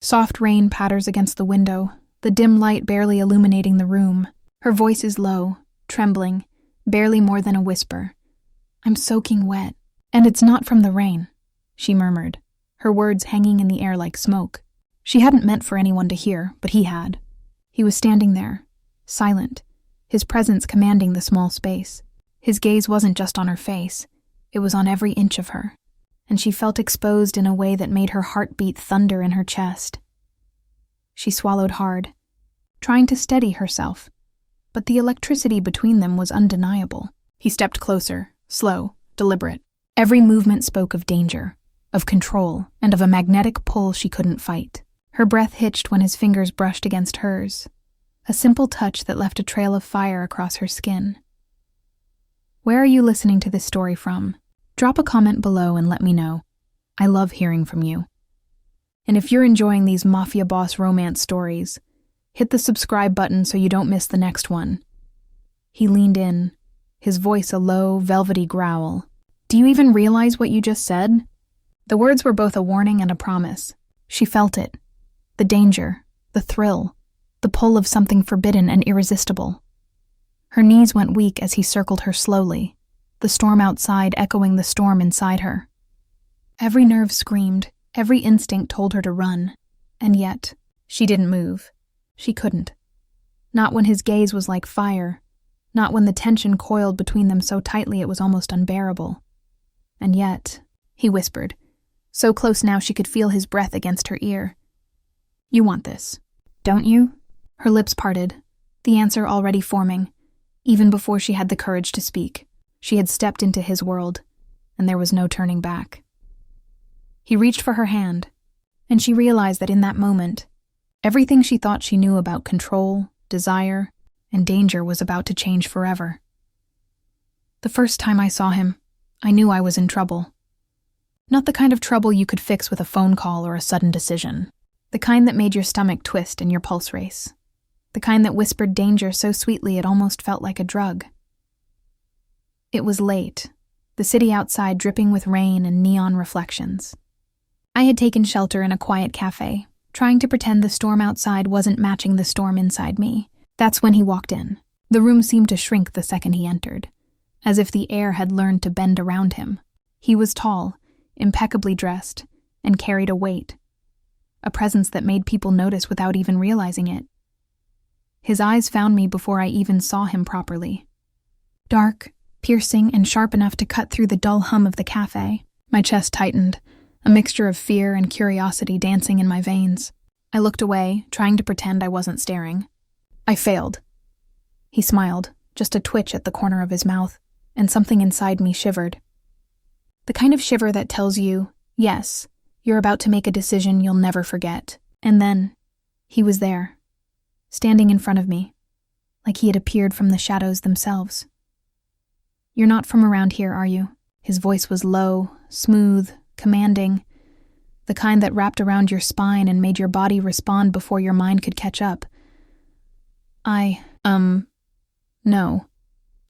Soft rain patters against the window, the dim light barely illuminating the room. Her voice is low, trembling, barely more than a whisper. "I'm soaking wet." "And it's not from the rain," she murmured, her words hanging in the air like smoke. She hadn't meant for anyone to hear, but he had. He was standing there, silent, his presence commanding the small space. His gaze wasn't just on her face, it was on every inch of her, and she felt exposed in a way that made her heart beat thunder in her chest. She swallowed hard, trying to steady herself, but the electricity between them was undeniable. He stepped closer, slow, deliberate. Every movement spoke of danger, of control, and of a magnetic pull she couldn't fight. Her breath hitched when his fingers brushed against hers, a simple touch that left a trail of fire across her skin. Where are you listening to this story from? Drop a comment below and let me know. I love hearing from you. And if you're enjoying these Mafia boss romance stories, hit the subscribe button so you don't miss the next one. He leaned in, his voice a low, velvety growl. "Do you even realize what you just said?" The words were both a warning and a promise. She felt it. The danger, the thrill, the pull of something forbidden and irresistible. Her knees went weak as he circled her slowly, the storm outside echoing the storm inside her. Every nerve screamed, every instinct told her to run, and yet, she didn't move. She couldn't. Not when his gaze was like fire, not when the tension coiled between them so tightly it was almost unbearable. And yet, he whispered, so close now she could feel his breath against her ear. "You want this, don't you?" Her lips parted, the answer already forming. Even before she had the courage to speak, she had stepped into his world, and there was no turning back. He reached for her hand, and she realized that in that moment, everything she thought she knew about control, desire, and danger was about to change forever. The first time I saw him, I knew I was in trouble. Not the kind of trouble you could fix with a phone call or a sudden decision. The kind that made your stomach twist and your pulse race. The kind that whispered danger so sweetly it almost felt like a drug. It was late, the city outside dripping with rain and neon reflections. I had taken shelter in a quiet cafe, trying to pretend the storm outside wasn't matching the storm inside me. That's when he walked in. The room seemed to shrink the second he entered, as if the air had learned to bend around him. He was tall, impeccably dressed, and carried a weight, a presence that made people notice without even realizing it. His eyes found me before I even saw him properly. Dark, piercing, and sharp enough to cut through the dull hum of the cafe. My chest tightened, a mixture of fear and curiosity dancing in my veins. I looked away, trying to pretend I wasn't staring. I failed. He smiled, just a twitch at the corner of his mouth, and something inside me shivered. The kind of shiver that tells you, yes, you're about to make a decision you'll never forget. And then, he was there, standing in front of me, like he had appeared from the shadows themselves. "You're not from around here, are you?" His voice was low, smooth, commanding, the kind that wrapped around your spine and made your body respond before your mind could catch up. No,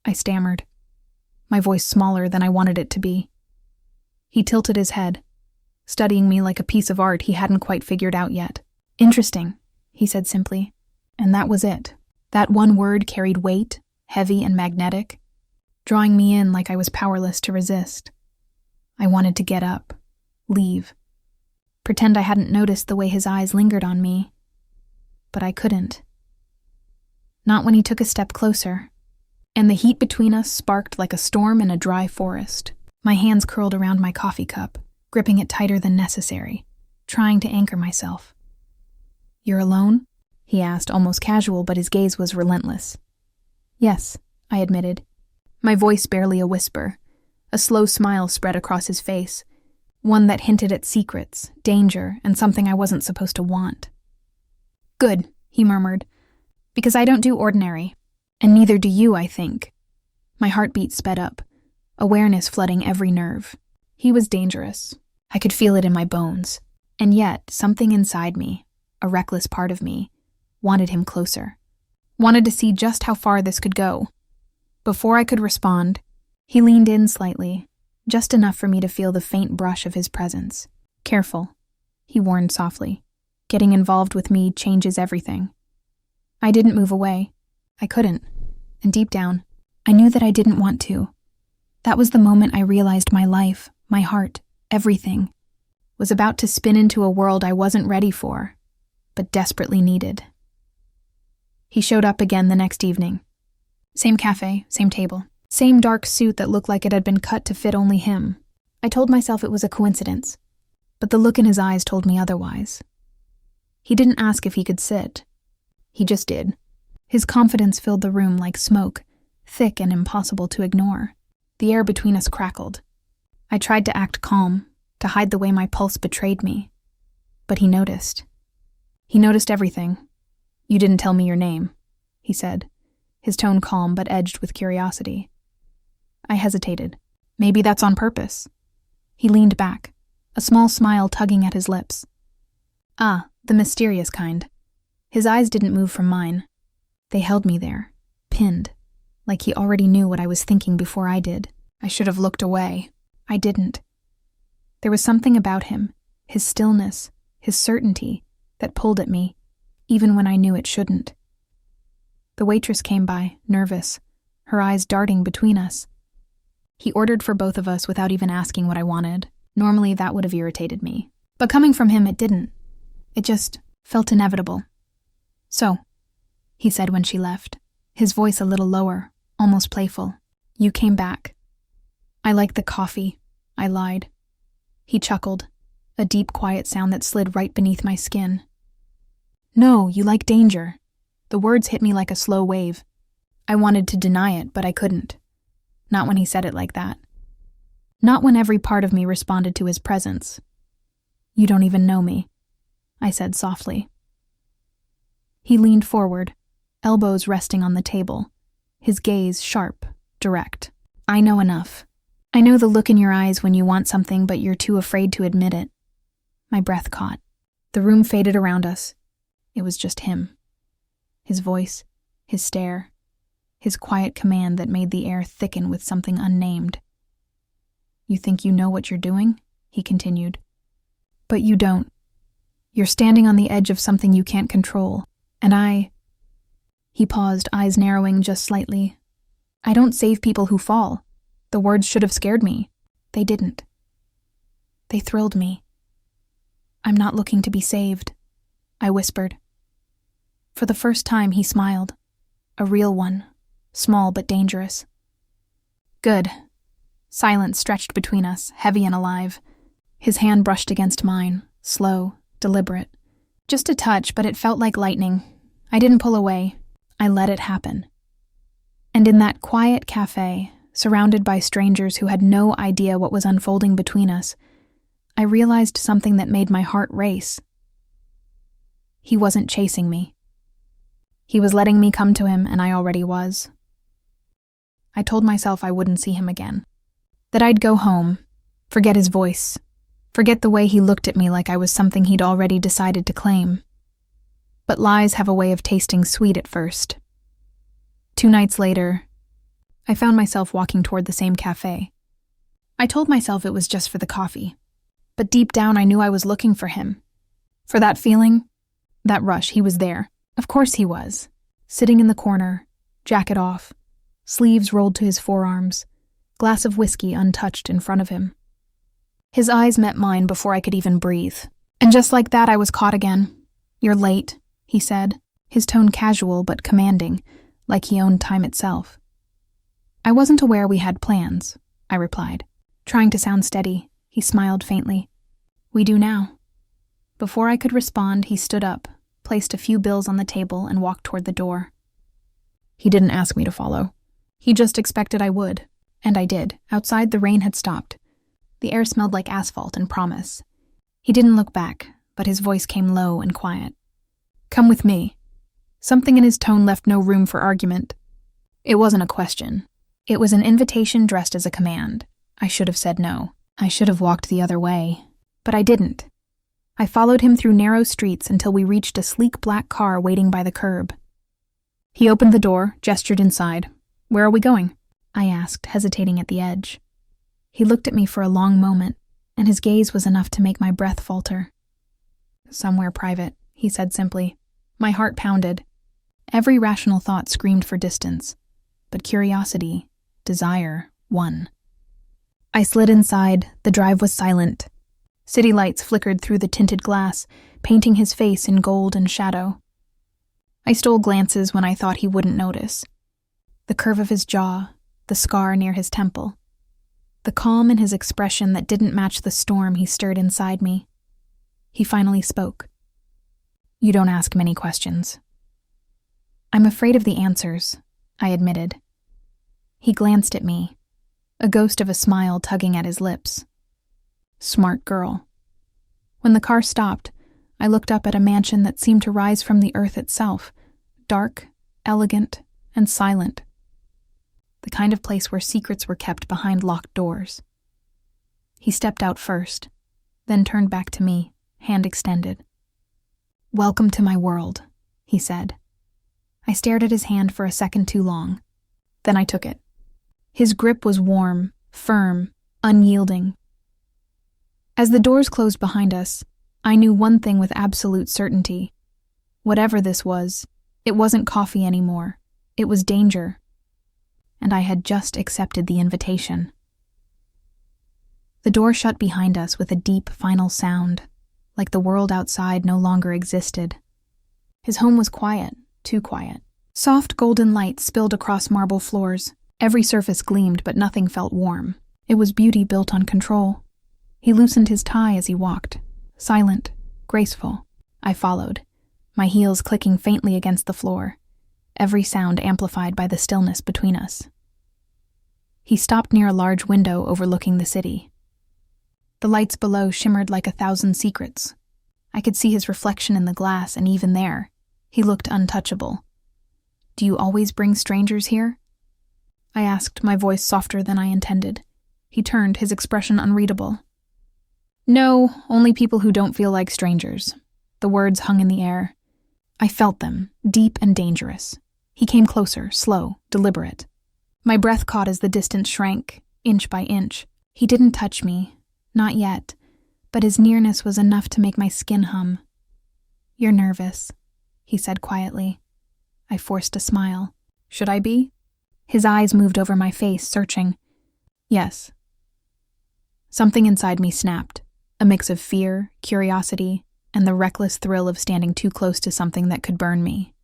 I stammered, my voice smaller than I wanted it to be. He tilted his head, studying me like a piece of art he hadn't quite figured out yet. "Interesting," he said simply. And that was it. That one word carried weight, heavy and magnetic, drawing me in like I was powerless to resist. I wanted to get up, leave, pretend I hadn't noticed the way his eyes lingered on me. But I couldn't. Not when he took a step closer, and the heat between us sparked like a storm in a dry forest. My hands curled around my coffee cup, gripping it tighter than necessary, trying to anchor myself. "You're alone?" he asked, almost casual, but his gaze was relentless. "Yes," I admitted, my voice barely a whisper. A slow smile spread across his face, one that hinted at secrets, danger, and something I wasn't supposed to want. "Good," he murmured, "because I don't do ordinary, and neither do you, I think." My heartbeat sped up, awareness flooding every nerve. He was dangerous. I could feel it in my bones, and yet something inside me, a reckless part of me, wanted him closer, wanted to see just how far this could go. Before I could respond, he leaned in slightly, just enough for me to feel the faint brush of his presence. "Careful," he warned softly. Getting involved with me changes everything. I didn't move away. I couldn't. And deep down, I knew that I didn't want to. That was the moment I realized my life, my heart, everything, was about to spin into a world I wasn't ready for, but desperately needed. He showed up again the next evening. Same cafe, same table, same dark suit that looked like it had been cut to fit only him. I told myself it was a coincidence, but the look in his eyes told me otherwise. He didn't ask if he could sit. He just did. His confidence filled the room like smoke, thick and impossible to ignore. The air between us crackled. I tried to act calm, to hide the way my pulse betrayed me. But he noticed. He noticed everything. "You didn't tell me your name," he said, his tone calm but edged with curiosity. I hesitated. Maybe that's on purpose. He leaned back, a small smile tugging at his lips. Ah, the mysterious kind. His eyes didn't move from mine. They held me there, pinned, like he already knew what I was thinking before I did. I should have looked away. I didn't. There was something about him, his stillness, his certainty, that pulled at me, even when I knew it shouldn't. The waitress came by, nervous, her eyes darting between us. He ordered for both of us without even asking what I wanted. Normally that would have irritated me. But coming from him, it didn't. It just felt inevitable. "So," he said when she left, his voice a little lower, almost playful. "You came back." "I like the coffee," I lied. He chuckled, a deep, quiet sound that slid right beneath my skin. "No, you like danger." The words hit me like a slow wave. I wanted to deny it, but I couldn't. Not when he said it like that. Not when every part of me responded to his presence. "You don't even know me," I said softly. He leaned forward, elbows resting on the table, his gaze sharp, direct. "I know enough. I know the look in your eyes when you want something but you're too afraid to admit it." My breath caught. The room faded around us. It was just him. His voice, his stare, his quiet command that made the air thicken with something unnamed. "You think you know what you're doing?" he continued. "But you don't. You're standing on the edge of something you can't control, and I..." He paused, eyes narrowing just slightly. "I don't save people who fall. The words should have scared me. They didn't. They thrilled me. I'm not looking to be saved," I whispered. For the first time, he smiled. A real one, small but dangerous. "Good." Silence stretched between us, heavy and alive. His hand brushed against mine, slow, deliberate. Just a touch, but it felt like lightning. I didn't pull away. I let it happen. And in that quiet cafe, surrounded by strangers who had no idea what was unfolding between us, I realized something that made my heart race. He wasn't chasing me. He was letting me come to him, and I already was. I told myself I wouldn't see him again. That I'd go home, forget his voice, forget the way he looked at me like I was something he'd already decided to claim. But lies have a way of tasting sweet at first. 2 nights later, I found myself walking toward the same cafe. I told myself it was just for the coffee, but deep down I knew I was looking for him. For that feeling, that rush, he was there. Of course he was, sitting in the corner, jacket off, sleeves rolled to his forearms, glass of whiskey untouched in front of him. His eyes met mine before I could even breathe. And just like that, I was caught again. "You're late," he said, his tone casual but commanding, like he owned time itself. "I wasn't aware we had plans," I replied. Trying to sound steady, he smiled faintly. "We do now." Before I could respond, he stood up, placed a few bills on the table, and walked toward the door. He didn't ask me to follow. He just expected I would, and I did. Outside, the rain had stopped. The air smelled like asphalt and promise. He didn't look back, but his voice came low and quiet. "Come with me." Something in his tone left no room for argument. It wasn't a question. It was an invitation dressed as a command. I should have said no. I should have walked the other way. But I didn't. I followed him through narrow streets until we reached a sleek black car waiting by the curb. He opened the door, gestured inside. "Where are we going?" I asked, hesitating at the edge. He looked at me for a long moment, and his gaze was enough to make my breath falter. "Somewhere private," he said simply. My heart pounded. Every rational thought screamed for distance, but curiosity, desire, won. I slid inside. The drive was silent. City lights flickered through the tinted glass, painting his face in gold and shadow. I stole glances when I thought he wouldn't notice. The curve of his jaw, the scar near his temple, the calm in his expression that didn't match the storm he stirred inside me. He finally spoke. You don't ask many questions. I'm afraid of the answers, I admitted. He glanced at me, a ghost of a smile tugging at his lips. Smart girl. When the car stopped, I looked up at a mansion that seemed to rise from the earth itself, dark, elegant, and silent. The kind of place where secrets were kept behind locked doors. He stepped out first, then turned back to me, hand extended. Welcome to my world, he said. I stared at his hand for a second too long. Then I took it. His grip was warm, firm, unyielding. As the doors closed behind us, I knew one thing with absolute certainty. Whatever this was, it wasn't coffee anymore. It was danger. And I had just accepted the invitation. The door shut behind us with a deep, final sound, like the world outside no longer existed. His home was quiet, too quiet. Soft golden light spilled across marble floors. Every surface gleamed, but nothing felt warm. It was beauty built on control. He loosened his tie as he walked, silent, graceful. I followed, my heels clicking faintly against the floor, every sound amplified by the stillness between us. He stopped near a large window overlooking the city. The lights below shimmered like 1,000 secrets. I could see his reflection in the glass, and even there, he looked untouchable. Do you always bring strangers here? I asked, my voice softer than I intended. He turned, his expression unreadable. No, only people who don't feel like strangers. The words hung in the air. I felt them, deep and dangerous. He came closer, slow, deliberate. My breath caught as the distance shrank, inch by inch. He didn't touch me, not yet, but his nearness was enough to make my skin hum. You're nervous, he said quietly. I forced a smile. Should I be? His eyes moved over my face, searching. Yes. Something inside me snapped, a mix of fear, curiosity, and the reckless thrill of standing too close to something that could burn me.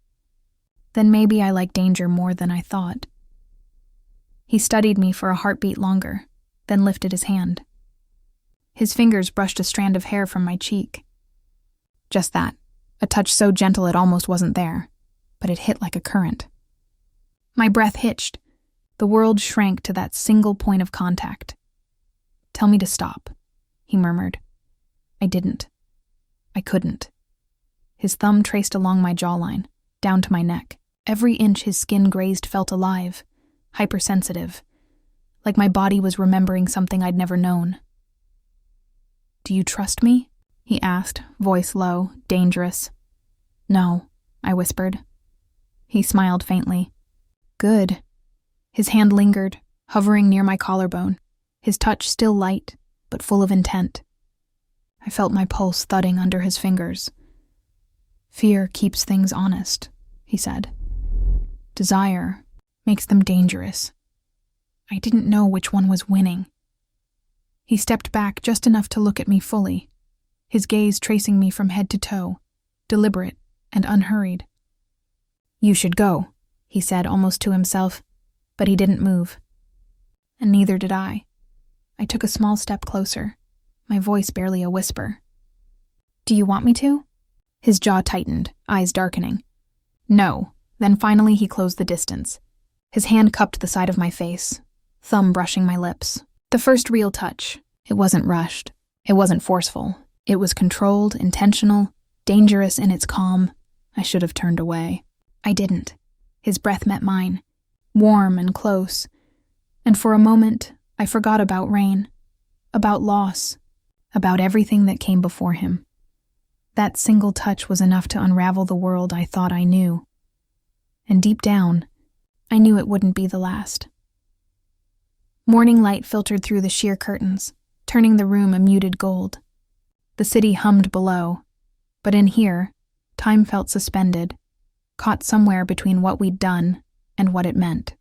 Then maybe I liked danger more than I thought. He studied me for a heartbeat longer, then lifted his hand. His fingers brushed a strand of hair from my cheek. Just that, a touch so gentle it almost wasn't there, but it hit like a current. My breath hitched. The world shrank to that single point of contact. Tell me to stop, he murmured. I didn't. I couldn't. His thumb traced along my jawline, down to my neck. Every inch his skin grazed felt alive, hypersensitive, like my body was remembering something I'd never known. Do you trust me? He asked, voice low, dangerous. No, I whispered. He smiled faintly. Good. His hand lingered, hovering near my collarbone, his touch still light, but full of intent. I felt my pulse thudding under his fingers. Fear keeps things honest, he said. Desire makes them dangerous. I didn't know which one was winning. He stepped back just enough to look at me fully, his gaze tracing me from head to toe, deliberate and unhurried. You should go, he said almost to himself, but he didn't move. And neither did I. I took a small step closer, my voice barely a whisper. Do you want me to? His jaw tightened, eyes darkening. No. Then finally he closed the distance. His hand cupped the side of my face, thumb brushing my lips. The first real touch. It wasn't rushed. It wasn't forceful. It was controlled, intentional, dangerous in its calm. I should have turned away. I didn't. His breath met mine, warm and close. And for a moment, I forgot about Rain, about loss, about everything that came before him. That single touch was enough to unravel the world I thought I knew. And deep down, I knew it wouldn't be the last. Morning light filtered through the sheer curtains, turning the room a muted gold. The city hummed below, but in here, Time felt suspended, caught somewhere between what we'd done and what it meant.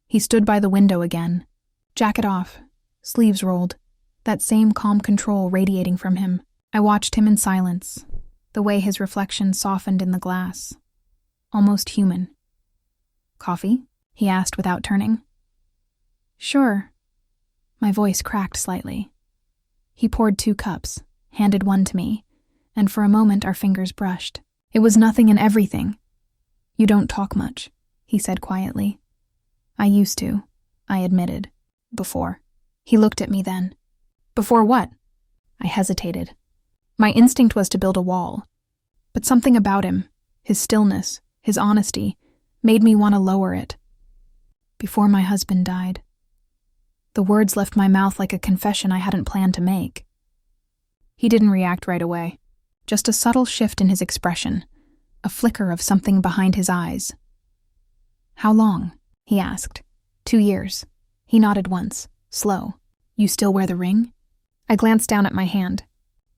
He stood by the window again, jacket off, sleeves rolled, that same calm control radiating from him. I watched him in silence, the way his reflection softened in the glass. Almost human. "Coffee?" he asked without turning. "Sure." My voice cracked slightly. He poured 2 cups, handed one to me, and for a moment our fingers brushed. "It was nothing and everything." "You don't talk much," he said quietly. "I used to," I admitted. "Before." He looked at me then. "Before what?" I hesitated. My instinct was to build a wall, but something about him, his stillness, his honesty, made me want to lower it. "Before my husband died." The words left my mouth like a confession I hadn't planned to make. He didn't react right away. Just a subtle shift in his expression, a flicker of something behind his eyes. "How long?" he asked. 2 years. He nodded once, slow. "You still wear the ring?" I glanced down at my hand.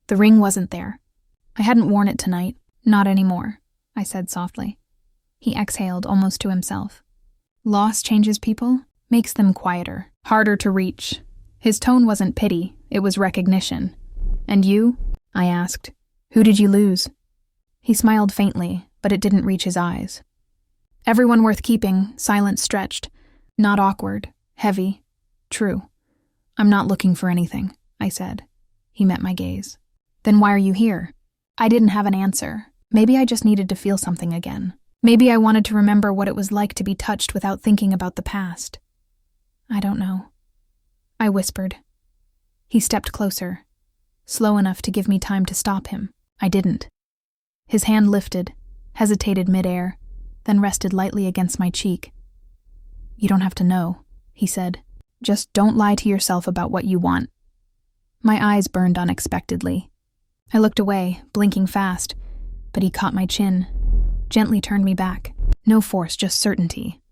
The ring wasn't there. I hadn't worn it tonight. "Not anymore," I said softly. He exhaled almost to himself. "Loss changes people, makes them quieter, harder to reach." His tone wasn't pity, it was recognition. "And you?" I asked. "Who did you lose?" He smiled faintly, but it didn't reach his eyes. "Everyone worth keeping," silence stretched. Not awkward, heavy, true. "I'm not looking for anything," I said. He met my gaze. "Then why are you here?" I didn't have an answer. Maybe I just needed to feel something again. Maybe I wanted to remember what it was like to be touched without thinking about the past. "I don't know," I whispered. He stepped closer, slow enough to give me time to stop him. I didn't. His hand lifted, hesitated midair, then rested lightly against my cheek. "You don't have to know," he said. "Just don't lie to yourself about what you want." My eyes burned unexpectedly. I looked away, blinking fast, but he caught my chin, gently turned me back. "No force, just certainty."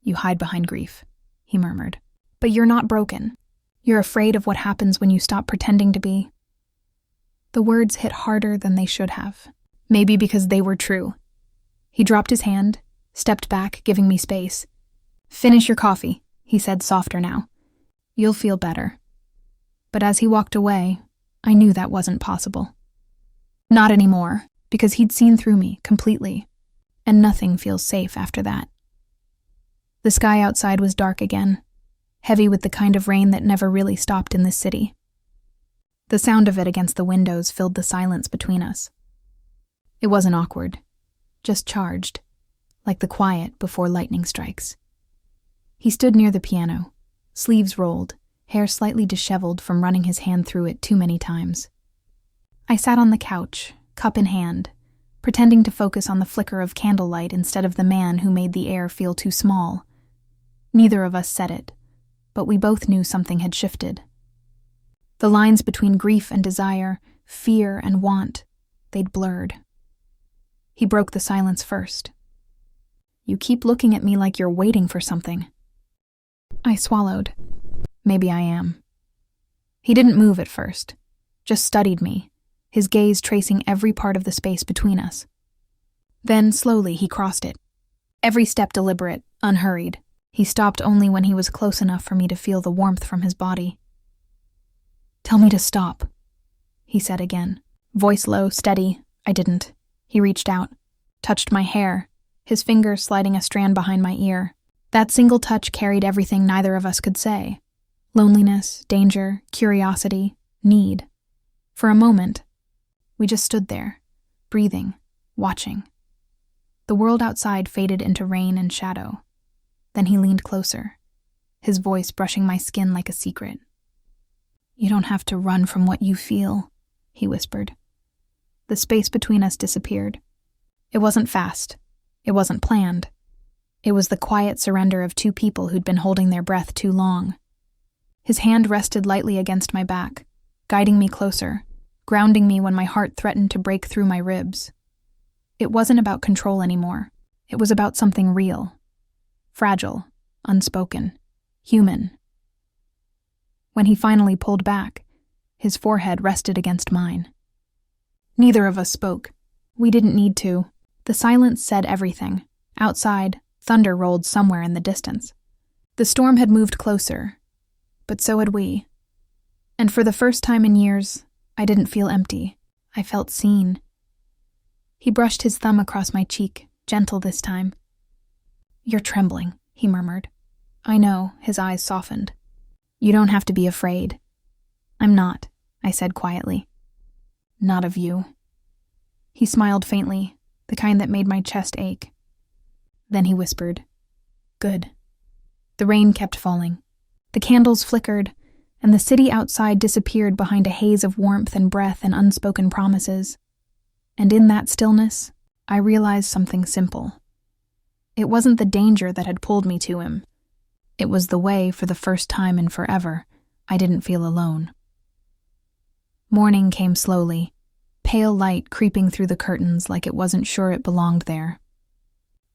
"You hide behind grief," he murmured. "But you're not broken. You're afraid of what happens when you stop pretending to be." The words hit harder than they should have, maybe because they were true. He dropped his hand, stepped back, giving me space. "Finish your coffee," he said, softer now. "You'll feel better." But as he walked away, I knew that wasn't possible. Not anymore, because he'd seen through me completely, and nothing feels safe after that. The sky outside was dark again, heavy with the kind of rain that never really stopped in this city. The sound of it against the windows filled the silence between us. It wasn't awkward, just charged, like the quiet before lightning strikes. He stood near the piano, sleeves rolled, hair slightly disheveled from running his hand through it too many times. I sat on the couch, cup in hand, pretending to focus on the flicker of candlelight instead of the man who made the air feel too small. Neither of us said it, but we both knew something had shifted. The lines between grief and desire, fear and want, they'd blurred. He broke the silence first. "You keep looking at me like you're waiting for something." I swallowed. Maybe I am. He didn't move at first, just studied me, his gaze tracing every part of the space between us. Then, slowly, he crossed it. Every step deliberate, unhurried. He stopped only when he was close enough for me to feel the warmth from his body. "Tell me to stop," he said again. Voice low, steady. I didn't. He reached out, touched my hair, his fingers sliding a strand behind my ear. That single touch carried everything neither of us could say. Loneliness, danger, curiosity, need. For a moment, we just stood there, breathing, watching. The world outside faded into rain and shadow. Then he leaned closer, his voice brushing my skin like a secret. "You don't have to run from what you feel," he whispered. The space between us disappeared. It wasn't fast. It wasn't planned. It was the quiet surrender of two people who'd been holding their breath too long. His hand rested lightly against my back, guiding me closer, grounding me when my heart threatened to break through my ribs. It wasn't about control anymore. It was about something real. Fragile, unspoken, human. When he finally pulled back, his forehead rested against mine. Neither of us spoke, We didn't need to. The silence said everything. Outside, thunder rolled somewhere in the distance. The storm had moved closer, but so had we. And for the first time in years, I didn't feel empty. I felt seen. He brushed his thumb across my cheek, gentle this time. "You're trembling," he murmured. I know, his eyes softened. "You don't have to be afraid." "I'm not," I said quietly. "Not of you." He smiled faintly, the kind that made my chest ache. Then he whispered, "Good." The rain kept falling. The candles flickered, and the city outside disappeared behind a haze of warmth and breath and unspoken promises. And in that stillness, I realized something simple. It wasn't the danger that had pulled me to him. It was the way, for the first time in forever, I didn't feel alone. Morning came slowly, pale light creeping through the curtains like it wasn't sure it belonged there.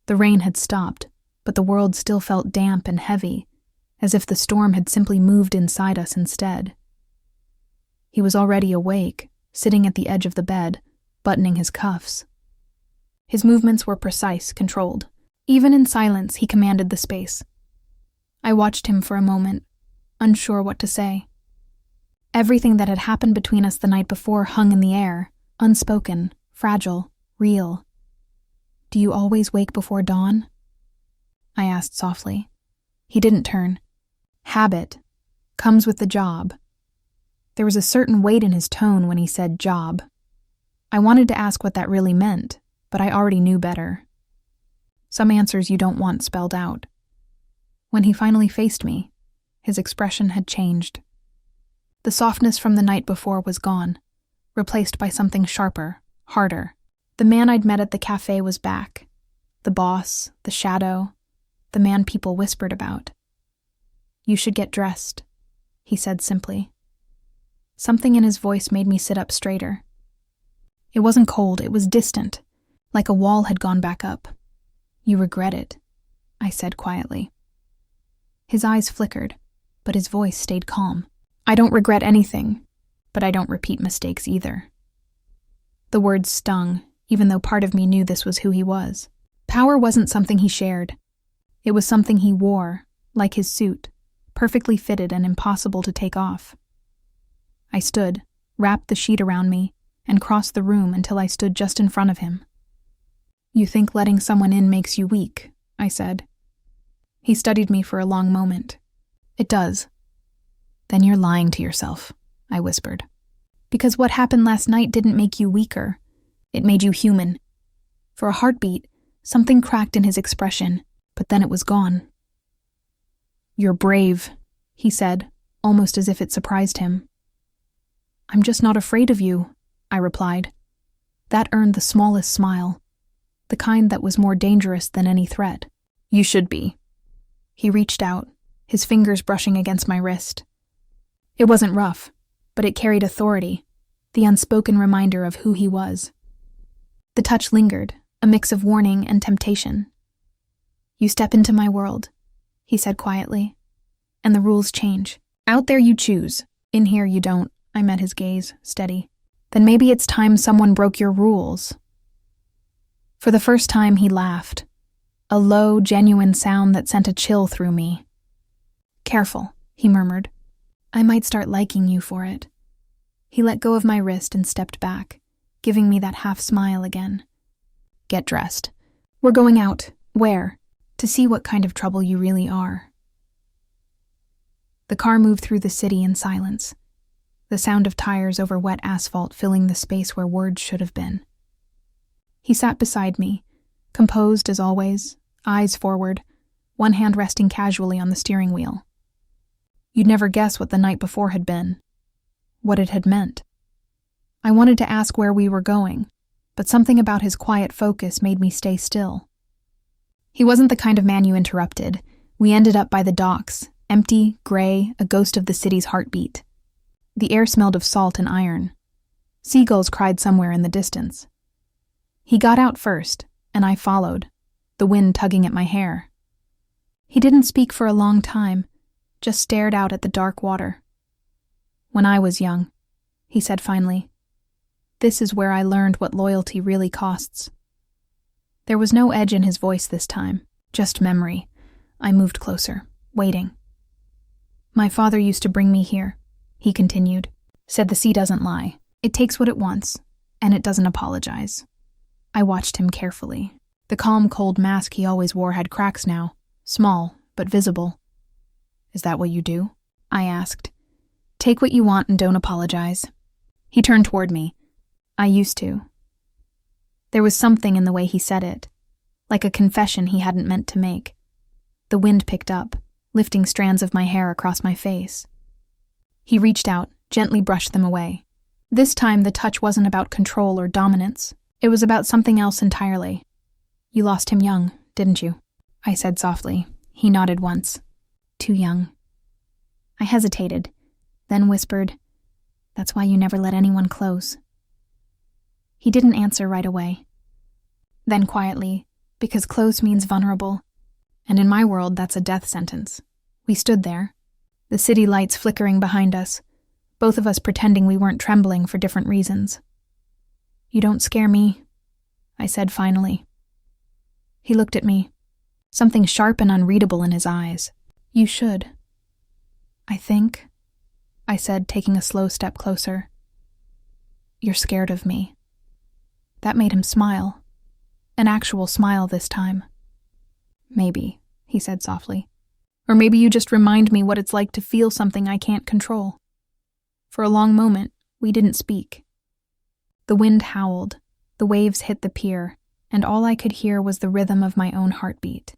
The rain had stopped, but the world still felt damp and heavy, as if the storm had simply moved inside us instead. He was already awake, sitting at the edge of the bed, buttoning his cuffs. His movements were precise, controlled. Even in silence, he commanded the space. I watched him for a moment, unsure what to say. Everything that had happened between us the night before hung in the air, unspoken, fragile, real. "Do you always wake before dawn?" I asked softly. He didn't turn. "Habit comes with the job." There was a certain weight in his tone when he said job. I wanted to ask what that really meant, but I already knew better. Some answers you don't want spelled out. When he finally faced me, his expression had changed. The softness from the night before was gone, replaced by something sharper, harder. The man I'd met at the cafe was back. The boss, the shadow, the man people whispered about. "You should get dressed," he said simply. Something in his voice made me sit up straighter. It wasn't cold, it was distant, like a wall had gone back up. "You regret it," I said quietly. His eyes flickered, but his voice stayed calm. "I don't regret anything, but I don't repeat mistakes either." The words stung, even though part of me knew this was who he was. Power wasn't something he shared. It was something he wore, like his suit, perfectly fitted and impossible to take off. I stood, wrapped the sheet around me, and crossed the room until I stood just in front of him. "You think letting someone in makes you weak," I said. He studied me for a long moment. "It does." "Then you're lying to yourself," I whispered. "Because what happened last night didn't make you weaker. It made you human." For a heartbeat, something cracked in his expression, but then it was gone. "You're brave," he said, almost as if it surprised him. "I'm just not afraid of you," I replied. That earned the smallest smile, the kind that was more dangerous than any threat. "You should be." He reached out, his fingers brushing against my wrist. It wasn't rough, but it carried authority, the unspoken reminder of who he was. The touch lingered, a mix of warning and temptation. "You step into my world," he said quietly, "and the rules change. Out there you choose, in here you don't." I met his gaze, steady. "Then maybe it's time someone broke your rules." For the first time he laughed, a low, genuine sound that sent a chill through me. "Careful," he murmured. "I might start liking you for it." He let go of my wrist and stepped back, giving me that half smile again. "Get dressed. We're going out. Where? To see what kind of trouble you really are." The car moved through the city in silence, the sound of tires over wet asphalt filling the space where words should have been. He sat beside me, composed as always, eyes forward, one hand resting casually on the steering wheel. You'd never guess what the night before had been, what it had meant. I wanted to ask where we were going, but something about his quiet focus made me stay still. He wasn't the kind of man you interrupted. We ended up by the docks, empty, gray, a ghost of the city's heartbeat. The air smelled of salt and iron. Seagulls cried somewhere in the distance. He got out first, and I followed, the wind tugging at my hair. He didn't speak for a long time, just stared out at the dark water. "When I was young," he said finally. This is where I learned what loyalty really costs. There was no edge in his voice this time, just memory. I moved closer, waiting. My father used to bring me here, he continued. Said the sea doesn't lie. It takes what it wants, and it doesn't apologize. I watched him carefully. The calm, cold mask he always wore had cracks now, small, but visible. Is that what you do? I asked. Take what you want and don't apologize. He turned toward me. I used to. There was something in the way he said it, like a confession he hadn't meant to make. The wind picked up, lifting strands of my hair across my face. He reached out, gently brushed them away. This time the touch wasn't about control or dominance. It was about something else entirely. You lost him young, didn't you? I said softly. He nodded once. Too young. I hesitated, then whispered, That's why you never let anyone close. He didn't answer right away. Then quietly, because close means vulnerable, and in my world that's a death sentence. We stood there, the city lights flickering behind us, both of us pretending we weren't trembling for different reasons. You don't scare me, I said finally. He looked at me, something sharp and unreadable in his eyes. You should. I think, I said, taking a slow step closer. You're scared of me. That made him smile. An actual smile this time. Maybe, he said softly. Or maybe you just remind me what it's like to feel something I can't control. For a long moment, we didn't speak. The wind howled, the waves hit the pier, and all I could hear was the rhythm of my own heartbeat.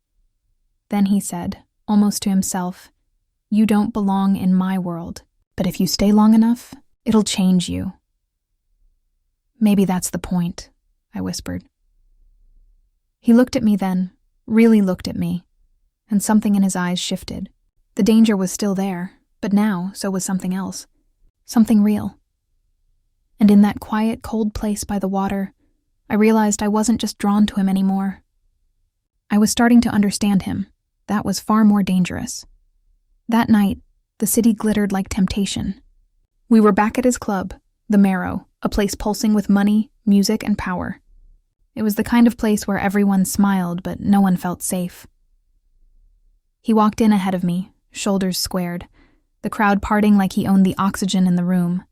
Then he said, almost to himself, You don't belong in my world, but if you stay long enough, it'll change you. Maybe that's the point, I whispered. He looked at me then, really looked at me, and something in his eyes shifted. The danger was still there, but now so was something else. Something real. And in that quiet, cold place by the water, I realized I wasn't just drawn to him anymore. I was starting to understand him. That was far more dangerous. That night, the city glittered like temptation. We were back at his club, the Marrow, a place pulsing with money, music, and power. It was the kind of place where everyone smiled, but no one felt safe. He walked in ahead of me, shoulders squared, the crowd parting like he owned the oxygen in the room.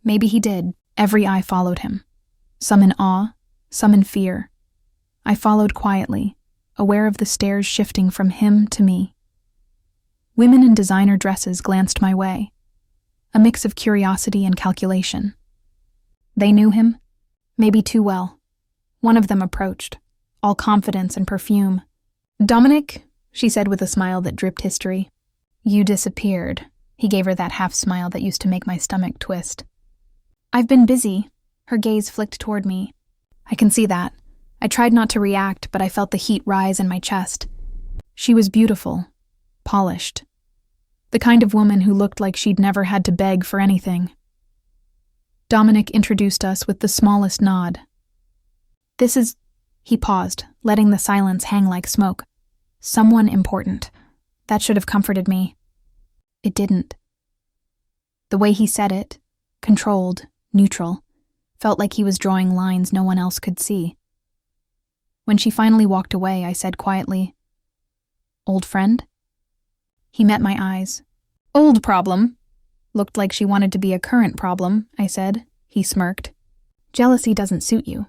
Maybe he did. Every eye followed him. Some in awe, some in fear. I followed quietly, aware of the stares shifting from him to me. Women in designer dresses glanced my way, a mix of curiosity and calculation. They knew him, maybe too well. One of them approached, all confidence and perfume. Dominic, she said with a smile that dripped history. You disappeared. He gave her that half smile that used to make my stomach twist. I've been busy. Her gaze flicked toward me. I can see that. I tried not to react, but I felt the heat rise in my chest. She was beautiful, polished. The kind of woman who looked like she'd never had to beg for anything. Dominic introduced us with the smallest nod. This is... He paused, letting the silence hang like smoke. Someone important. That should have comforted me. It didn't. The way he said it, controlled, neutral, felt like he was drawing lines no one else could see. When she finally walked away, I said quietly, Old friend? He met my eyes. Old problem. Looked like she wanted to be a current problem, I said. He smirked. Jealousy doesn't suit you.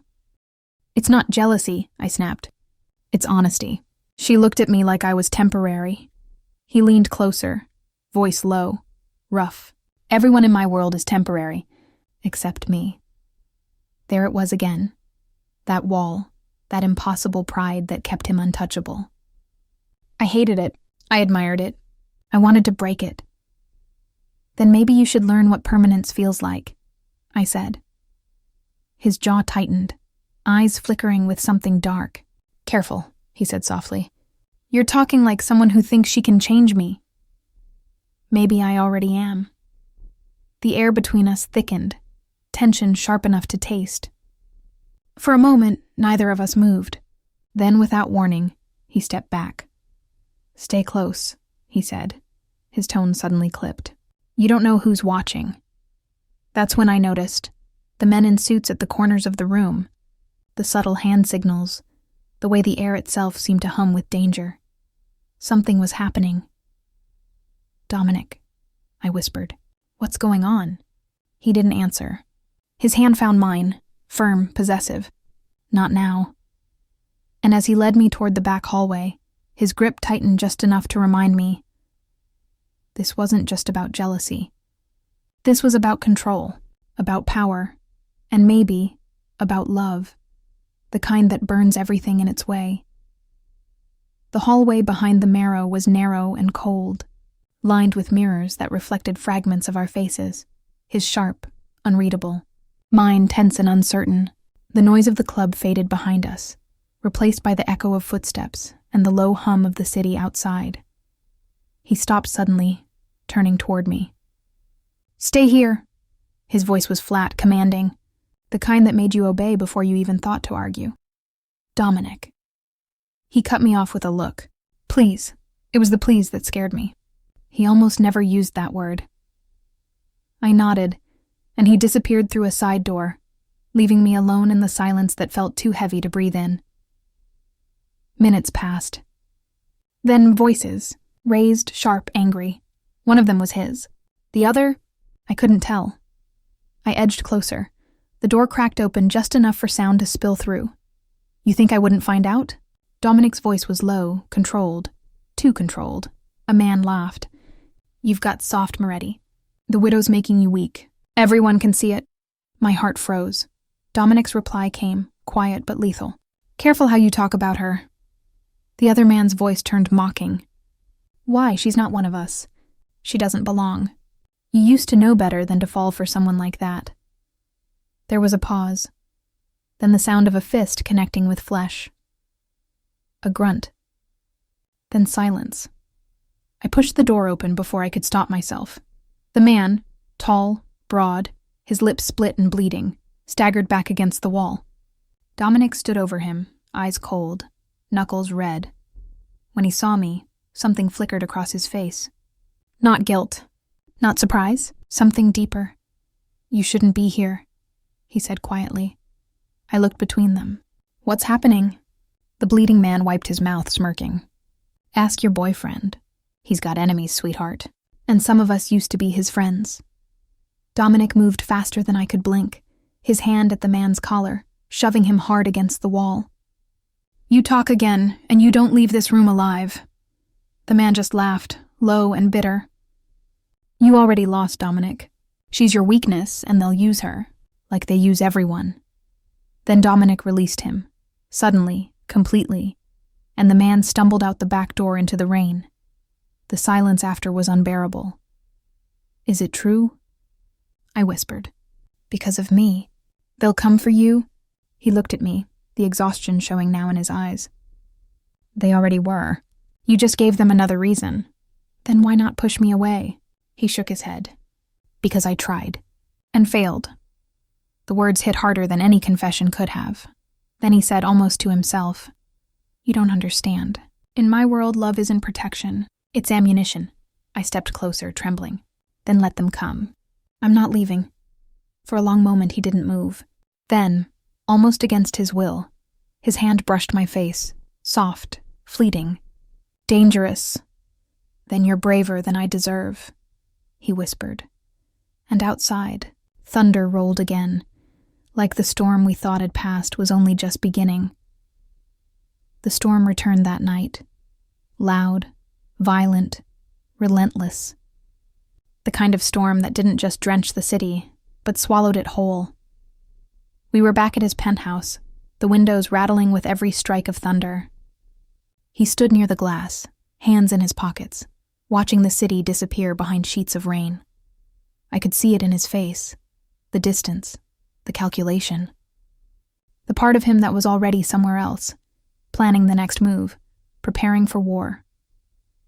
It's not jealousy, I snapped. It's honesty. She looked at me like I was temporary. He leaned closer, voice low, rough. Everyone in my world is temporary, except me. There it was again. That wall, that impossible pride that kept him untouchable. I hated it. I admired it. I wanted to break it. Then maybe you should learn what permanence feels like, I said. His jaw tightened, eyes flickering with something dark. Careful, he said softly. You're talking like someone who thinks she can change me. Maybe I already am. The air between us thickened, tension sharp enough to taste. For a moment, neither of us moved. Then, without warning, he stepped back. Stay close, he said, his tone suddenly clipped. You don't know who's watching. That's when I noticed. The men in suits at the corners of the room, the subtle hand signals, the way the air itself seemed to hum with danger. Something was happening. "Dominic," I whispered. "What's going on?" He didn't answer. His hand found mine, firm, possessive. Not now. And as he led me toward the back hallway, his grip tightened just enough to remind me, this wasn't just about jealousy. This was about control, about power, and maybe about love, the kind that burns everything in its way. The hallway behind the marrow was narrow and cold, lined with mirrors that reflected fragments of our faces, his sharp, unreadable, mine tense and uncertain. The noise of the club faded behind us, replaced by the echo of footsteps and the low hum of the city outside. He stopped suddenly, turning toward me. "Stay here." His voice was flat, commanding, the kind that made you obey before you even thought to argue. "Dominic." He cut me off with a look. "Please." It was the please that scared me. He almost never used that word. I nodded, and he disappeared through a side door, leaving me alone in the silence that felt too heavy to breathe in. Minutes passed. Then voices, raised, sharp, angry. One of them was his. The other, I couldn't tell. I edged closer. The door cracked open just enough for sound to spill through. "You think I wouldn't find out?" Dominic's voice was low, controlled. Too controlled. A man laughed. "You've got soft, Moretti. The widow's making you weak. Everyone can see it." My heart froze. Dominic's reply came, quiet but lethal. "Careful how you talk about her." The other man's voice turned mocking. "Why? She's not one of us. She doesn't belong. You used to know better than to fall for someone like that." There was a pause. Then the sound of a fist connecting with flesh. A grunt. Then silence. I pushed the door open before I could stop myself. The man, tall, broad, his lips split and bleeding, staggered back against the wall. Dominic stood over him, eyes cold, knuckles red. When he saw me, something flickered across his face. Not guilt. Not surprise. Something deeper. "You shouldn't be here," he said quietly. I looked between them. "What's happening?" The bleeding man wiped his mouth, smirking. "Ask your boyfriend. He's got enemies, sweetheart. And some of us used to be his friends." Dominic moved faster than I could blink, his hand at the man's collar, shoving him hard against the wall. "You talk again, and you don't leave this room alive." The man just laughed, low and bitter. "You already lost, Dominic. She's your weakness, and they'll use her, like they use everyone." Then Dominic released him, suddenly, completely, and the man stumbled out the back door into the rain. The silence after was unbearable. "Is it true?" I whispered. "Because of me. They'll come for you?" He looked at me, the exhaustion showing now in his eyes. "They already were. You just gave them another reason." "Then why not push me away?" He shook his head. "Because I tried. And failed." The words hit harder than any confession could have. Then he said, almost to himself, "You don't understand. In my world, love isn't protection. It's ammunition." I stepped closer, trembling. "Then let them come. I'm not leaving." For a long moment he didn't move. Then, almost against his will, his hand brushed my face, soft, fleeting, dangerous. "Then you're braver than I deserve," he whispered. And outside, thunder rolled again, like the storm we thought had passed was only just beginning. The storm returned that night, loud, violent, relentless. The kind of storm that didn't just drench the city, but swallowed it whole. We were back at his penthouse, the windows rattling with every strike of thunder. He stood near the glass, hands in his pockets, watching the city disappear behind sheets of rain. I could see it in his face, the distance, the calculation. The part of him that was already somewhere else, planning the next move, preparing for war.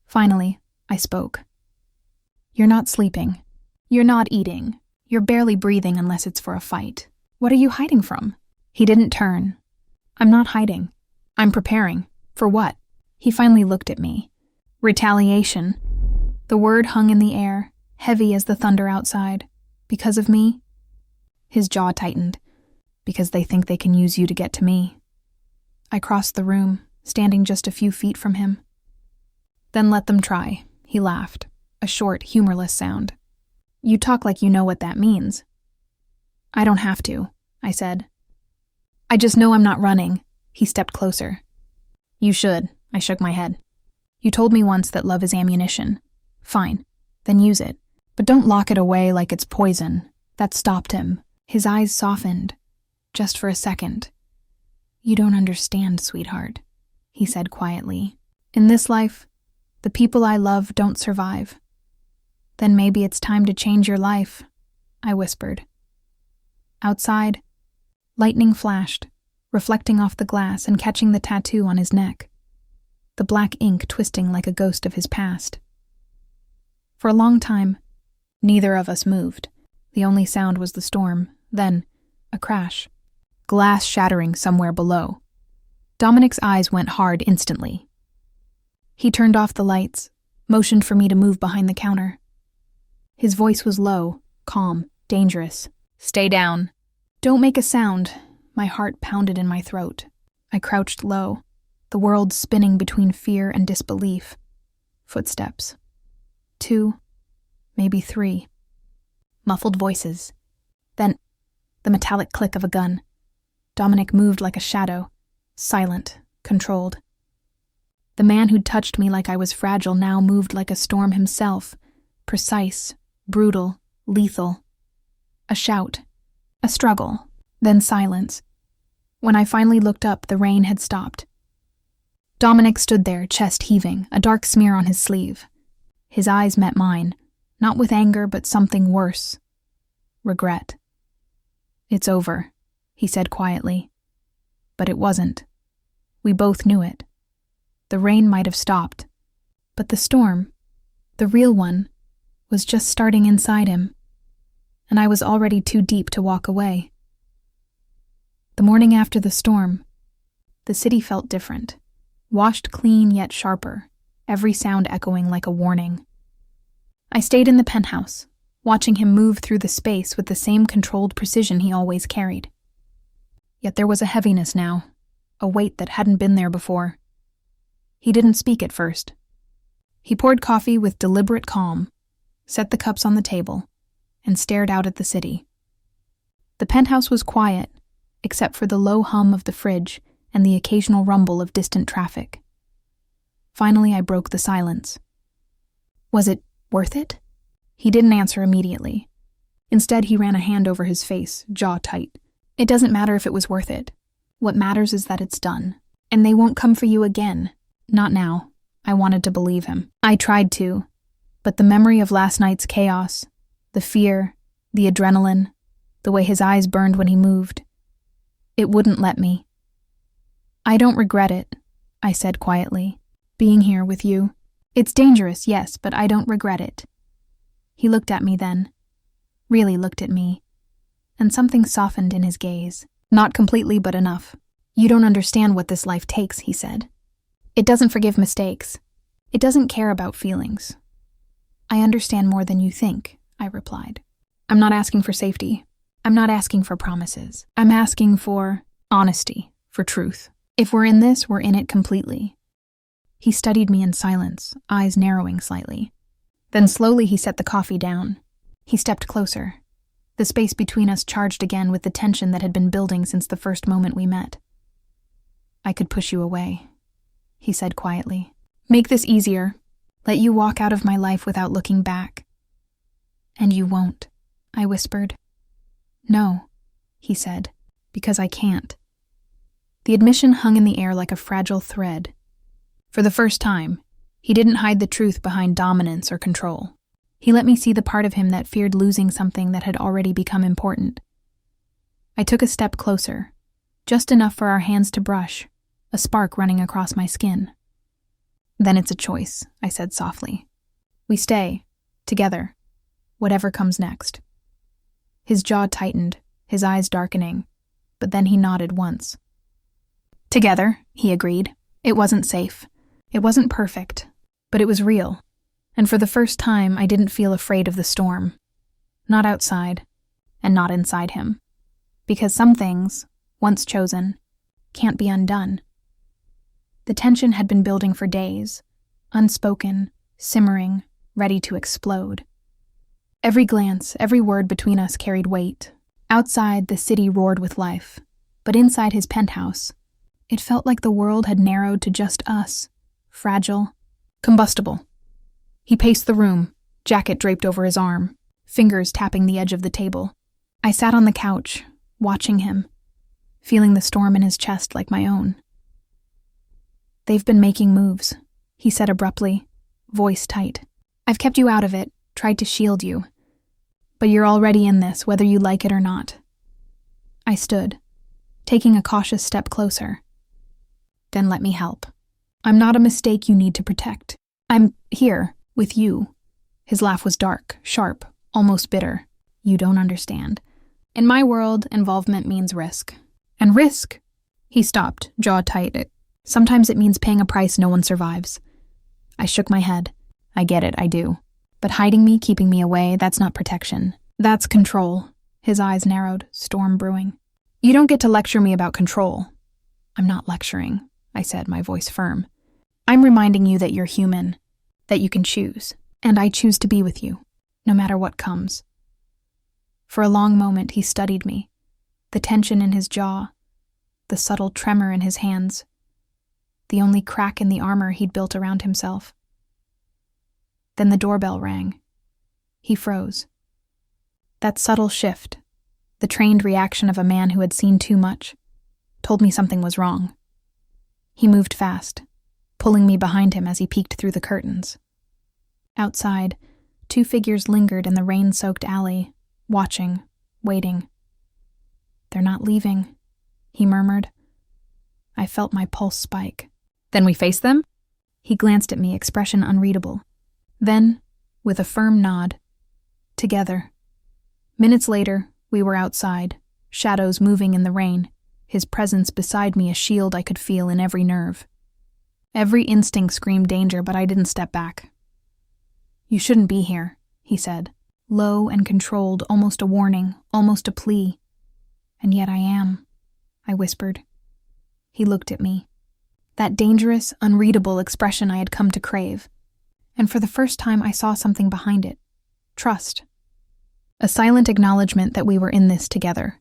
Finally, I spoke. "You're not sleeping. You're not eating. You're barely breathing unless it's for a fight. What are you hiding from?" He didn't turn. "I'm not hiding. I'm preparing. For what?" He finally looked at me. "Retaliation." The word hung in the air, heavy as the thunder outside. "Because of me?" His jaw tightened. Because they think they can use you to get to me. I crossed the room, standing just a few feet from him. Then let them try, he laughed, a short, humorless sound. You talk like you know what that means. I don't have to, I said. I just know I'm not running. He stepped closer. You should, I shook my head. You told me once that love is ammunition. Fine, then use it. But don't lock it away like it's poison. That stopped him. His eyes softened. Just for a second. You don't understand, sweetheart, he said quietly. In this life, the people I love don't survive. Then maybe it's time to change your life, I whispered. Outside, lightning flashed, reflecting off the glass and catching the tattoo on his neck, the black ink twisting like a ghost of his past. For a long time, neither of us moved. The only sound was the storm, then a crash. Glass shattering somewhere below. Dominic's eyes went hard instantly. He turned off the lights, motioned for me to move behind the counter. His voice was low, calm, dangerous. Stay down. Don't make a sound. My heart pounded in my throat. I crouched low, the world spinning between fear and disbelief. Footsteps. 2, maybe 3. Muffled voices. Then, the metallic click of a gun. Dominic moved like a shadow, silent, controlled. The man who'd touched me like I was fragile now moved like a storm himself, precise, brutal, lethal. A shout, a struggle, then silence. When I finally looked up, the rain had stopped. Dominic stood there, chest heaving, a dark smear on his sleeve. His eyes met mine, not with anger, but something worse. Regret. It's over, he said quietly. But it wasn't. We both knew it. The rain might have stopped, but the storm, the real one, was just starting inside him, and I was already too deep to walk away. The morning after the storm, the city felt different, washed clean yet sharper, every sound echoing like a warning. I stayed in the penthouse, watching him move through the space with the same controlled precision he always carried. Yet there was a heaviness now, a weight that hadn't been there before. He didn't speak at first. He poured coffee with deliberate calm, set the cups on the table, and stared out at the city. The penthouse was quiet, except for the low hum of the fridge and the occasional rumble of distant traffic. Finally, I broke the silence. Was it worth it? He didn't answer immediately. Instead, he ran a hand over his face, jaw tight. It doesn't matter if it was worth it. What matters is that it's done. And they won't come for you again. Not now. I wanted to believe him. I tried to. But the memory of last night's chaos, the fear, the adrenaline, the way his eyes burned when he moved, it wouldn't let me. I don't regret it, I said quietly. Being here with you. It's dangerous, yes, but I don't regret it. He looked at me then. Really looked at me. And something softened in his gaze. Not completely, but enough. You don't understand what this life takes, he said. It doesn't forgive mistakes. It doesn't care about feelings. I understand more than you think, I replied. I'm not asking for safety. I'm not asking for promises. I'm asking for honesty, for truth. If we're in this, we're in it completely. He studied me in silence, eyes narrowing slightly. Then slowly he set the coffee down. He stepped closer. The space between us charged again with the tension that had been building since the first moment we met. I could push you away, he said quietly. Make this easier. Let you walk out of my life without looking back. And you won't, I whispered. No, he said, because I can't. The admission hung in the air like a fragile thread. For the first time, he didn't hide the truth behind dominance or control. He let me see the part of him that feared losing something that had already become important. I took a step closer, just enough for our hands to brush, a spark running across my skin. Then it's a choice, I said softly. We stay, together, whatever comes next. His jaw tightened, his eyes darkening, but then he nodded once. Together, he agreed. It wasn't safe. It wasn't perfect, but it was real. And for the first time, I didn't feel afraid of the storm. Not outside, and not inside him. Because some things, once chosen, can't be undone. The tension had been building for days, unspoken, simmering, ready to explode. Every glance, every word between us carried weight. Outside, the city roared with life, but inside his penthouse, it felt like the world had narrowed to just us, fragile, combustible. He paced the room, jacket draped over his arm, fingers tapping the edge of the table. I sat on the couch, watching him, feeling the storm in his chest like my own. "They've been making moves," he said abruptly, voice tight. "I've kept you out of it, tried to shield you. But you're already in this, whether you like it or not." I stood, taking a cautious step closer. "Then let me help. I'm not a mistake you need to protect. I'm here, with you." His laugh was dark, sharp, almost bitter. "You don't understand. In my world, involvement means risk. And risk," he stopped, jaw tight. "Sometimes it means paying a price no one survives." I shook my head. "I get it, I do. But hiding me, keeping me away, that's not protection. That's control." His eyes narrowed, storm brewing. "You don't get to lecture me about control." "I'm not lecturing," I said, my voice firm. "I'm reminding you that you're human, that you can choose, and I choose to be with you, no matter what comes." For a long moment he studied me, the tension in his jaw, the subtle tremor in his hands, the only crack in the armor he'd built around himself. Then the doorbell rang. He froze. That subtle shift, the trained reaction of a man who had seen too much, told me something was wrong. He moved fast, pulling me behind him as he peeked through the curtains. Outside, 2 figures lingered in the rain-soaked alley, watching, waiting. "They're not leaving," he murmured. I felt my pulse spike. "Then we face them?" He glanced at me, expression unreadable. Then, with a firm nod, "Together." Minutes later, we were outside, shadows moving in the rain, his presence beside me a shield I could feel in every nerve. Every instinct screamed danger, but I didn't step back. "You shouldn't be here," he said, low and controlled, almost a warning, almost a plea. "And yet I am," I whispered. He looked at me, that dangerous, unreadable expression I had come to crave. And for the first time I saw something behind it. Trust. A silent acknowledgement that we were in this together,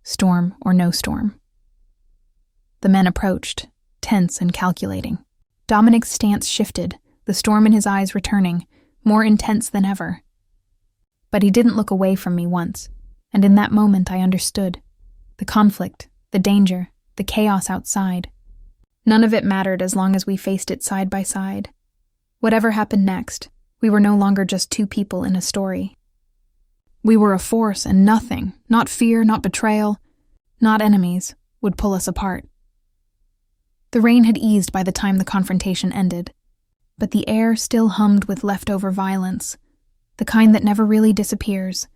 storm or no storm. The men approached, tense and calculating. Dominic's stance shifted, the storm in his eyes returning, more intense than ever. But he didn't look away from me once, and in that moment I understood. The conflict, the danger, the chaos outside. None of it mattered as long as we faced it side by side. Whatever happened next, we were no longer just 2 people in a story. We were a force, and nothing, not fear, not betrayal, not enemies, would pull us apart. The rain had eased by the time the confrontation ended, but the air still hummed with leftover violence, the kind that never really disappears,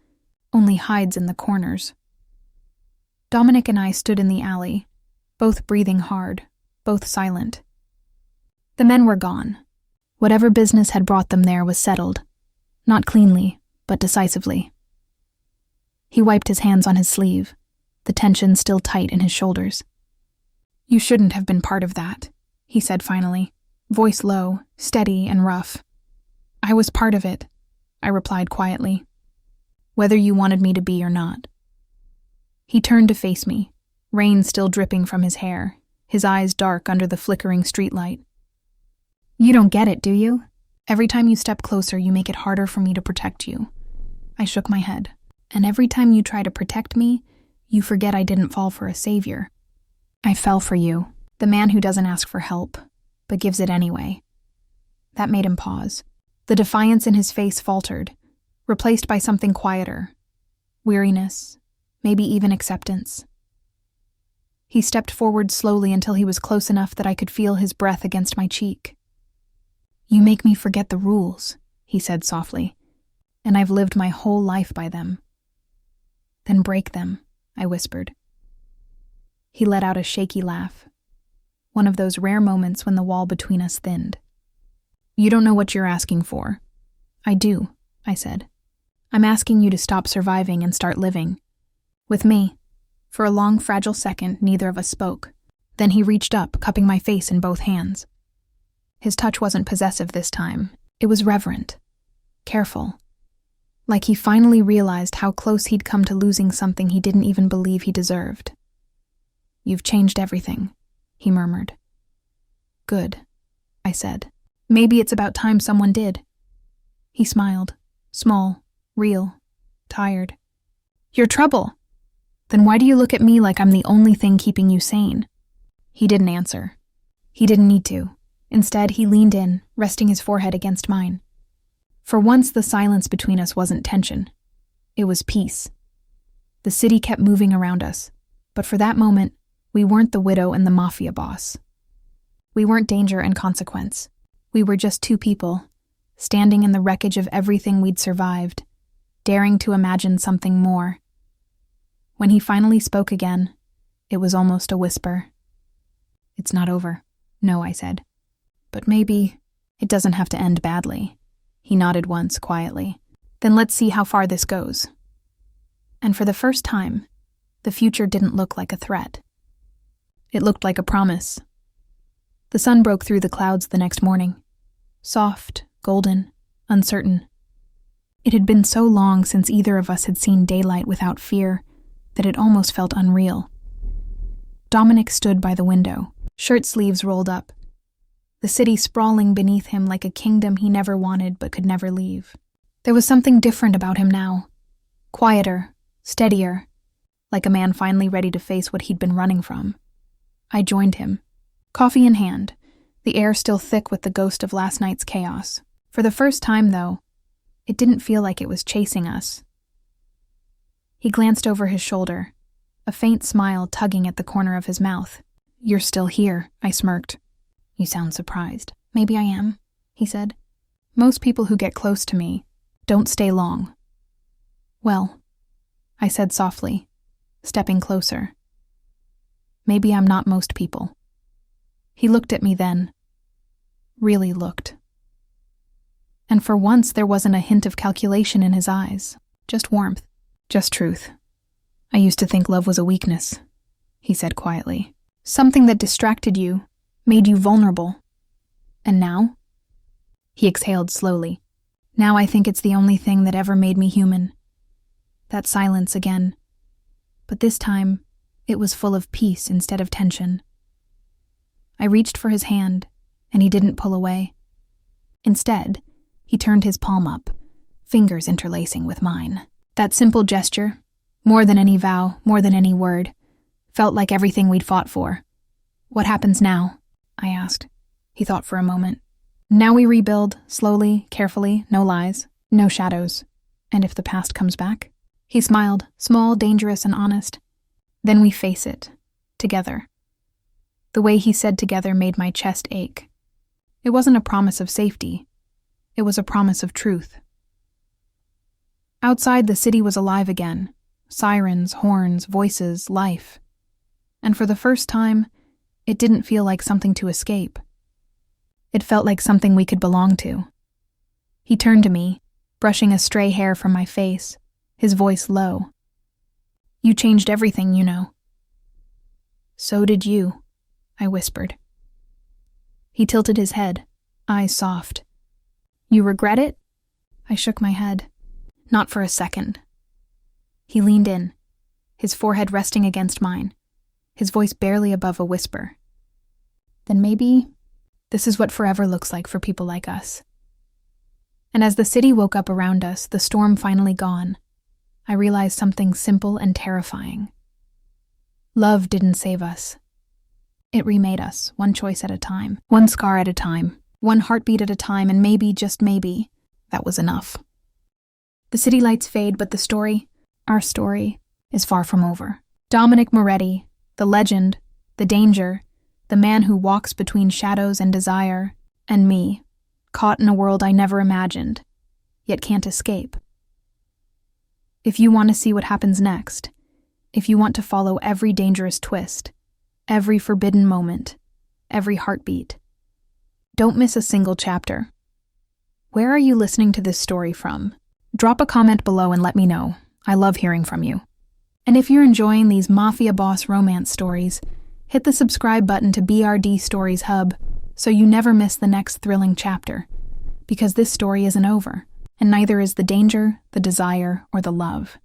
only hides in the corners. Dominic and I stood in the alley, both breathing hard, both silent. The men were gone. Whatever business had brought them there was settled, not cleanly, but decisively. He wiped his hands on his sleeve, the tension still tight in his shoulders. "You shouldn't have been part of that," he said finally, voice low, steady and rough. "I was part of it," I replied quietly, "whether you wanted me to be or not." He turned to face me, rain still dripping from his hair, his eyes dark under the flickering streetlight. "You don't get it, do you? Every time you step closer, you make it harder for me to protect you." I shook my head. "And every time you try to protect me, you forget I didn't fall for a savior. I fell for you, the man who doesn't ask for help, but gives it anyway." That made him pause. The defiance in his face faltered, replaced by something quieter. Weariness, maybe even acceptance. He stepped forward slowly until he was close enough that I could feel his breath against my cheek. "You make me forget the rules," he said softly, "and I've lived my whole life by them." "Then break them," I whispered. He let out a shaky laugh, one of those rare moments when the wall between us thinned. "You don't know what you're asking for." "I do," I said. "I'm asking you to stop surviving and start living. With me. For a long, fragile second, neither of us spoke. Then he reached up, cupping my face in both hands. His touch wasn't possessive this time. It was reverent, careful. Like he finally realized how close he'd come to losing something he didn't even believe he deserved. "You've changed everything," he murmured. "Good," I said. "Maybe it's about time someone did." He smiled, small, real, tired. "You're trouble. Then why do you look at me like I'm the only thing keeping you sane?" He didn't answer. He didn't need to. Instead, he leaned in, resting his forehead against mine. For once, the silence between us wasn't tension. It was peace. The city kept moving around us, but for that moment, we weren't the widow and the Mafia boss. We weren't danger and consequence. We were just two people, standing in the wreckage of everything we'd survived, daring to imagine something more. When he finally spoke again, it was almost a whisper. "It's not over." "No," I said. "But maybe it doesn't have to end badly." He nodded once, quietly. "Then let's see how far this goes." And for the first time, the future didn't look like a threat. It looked like a promise. The sun broke through the clouds the next morning. Soft, golden, uncertain. It had been so long since either of us had seen daylight without fear that it almost felt unreal. Dominic stood by the window, shirt sleeves rolled up, the city sprawling beneath him like a kingdom he never wanted but could never leave. There was something different about him now. Quieter, steadier, like a man finally ready to face what he'd been running from. I joined him, coffee in hand, the air still thick with the ghost of last night's chaos. For the first time, though, it didn't feel like it was chasing us. He glanced over his shoulder, a faint smile tugging at the corner of his mouth. "You're still here," I smirked. "You sound surprised." "Maybe I am," he said. "Most people who get close to me don't stay long." "Well," I said softly, stepping closer. "Maybe I'm not most people." He looked at me then. Really looked. And for once there wasn't a hint of calculation in his eyes. Just warmth. Just truth. "I used to think love was a weakness," he said quietly. "Something that distracted you, made you vulnerable. And now?" He exhaled slowly. "Now I think it's the only thing that ever made me human." That silence again. But this time, it was full of peace instead of tension. I reached for his hand, and he didn't pull away. Instead, he turned his palm up, fingers interlacing with mine. That simple gesture, more than any vow, more than any word, felt like everything we'd fought for. "What happens now?" I asked. He thought for a moment. "Now we rebuild, slowly, carefully, no lies, no shadows. And if the past comes back?" He smiled, small, dangerous, and honest. "Then we face it, together." The way he said together made my chest ache. It wasn't a promise of safety. It was a promise of truth. Outside, the city was alive again. Sirens, horns, voices, life. And for the first time, it didn't feel like something to escape. It felt like something we could belong to. He turned to me, brushing a stray hair from my face, his voice low. "You changed everything, you know." "So did you," I whispered. He tilted his head, eyes soft. "You regret it?" I shook my head. "Not for a second." He leaned in, his forehead resting against mine, his voice barely above a whisper. "Then maybe this is what forever looks like for people like us." And as the city woke up around us, the storm finally gone, I realized something simple and terrifying. Love didn't save us. It remade us, one choice at a time, one scar at a time, one heartbeat at a time, and maybe, just maybe, that was enough. The city lights fade, but the story, our story, is far from over. Dominic Moretti, the legend, the danger, the man who walks between shadows and desire, and me, caught in a world I never imagined, yet can't escape. If you want to see what happens next, if you want to follow every dangerous twist, every forbidden moment, every heartbeat, don't miss a single chapter. Where are you listening to this story from? Drop a comment below and let me know. I love hearing from you. And if you're enjoying these Mafia boss romance stories, hit the subscribe button to BRD Stories Hub so you never miss the next thrilling chapter. Because this story isn't over, and neither is the danger, the desire, or the love.